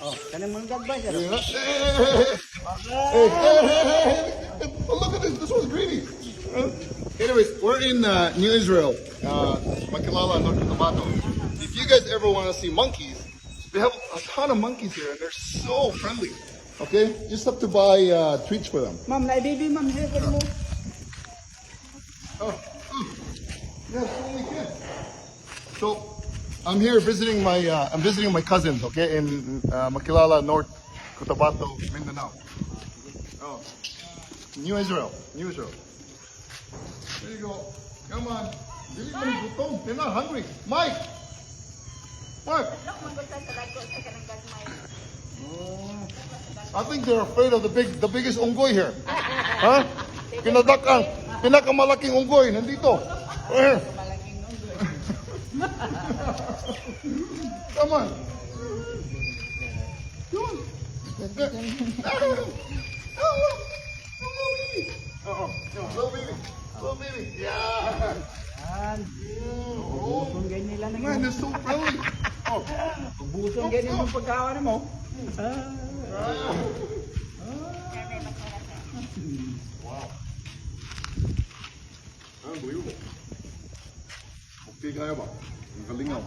Oh, kanang manggag ba siya? Yeah. Hey, oh, look at this. This one's greedy. Anyways, we're in New Israel, Makilala, North Cotabato. If you guys ever want to see monkeys, they have a ton of monkeys here, and they're so friendly. Okay, just have to buy treats for them. Ma'am, naibibi ma'am siya ko mo. Oh, yeah, it's only kid. So, I'm here visiting my cousins. Okay, in Makilala, North Cotabato, Mindanao. Oh, New Israel, New Israel. There you go. Come on. Dili mo ni gutom. They're not hungry. Mike! Mike! I think they're afraid of the biggest unggoy here. Huh? Pinakamalaking unggoy nandito. Come on. Come on. Little baby. Little baby. Yeah. Yan. Ubusong ganyan nila na Man, they're so friendly. Oh. Ubusong ganyan yung pagkawan mo. Wow. Unbelievable. Okay kaya ba? Ang galingaw.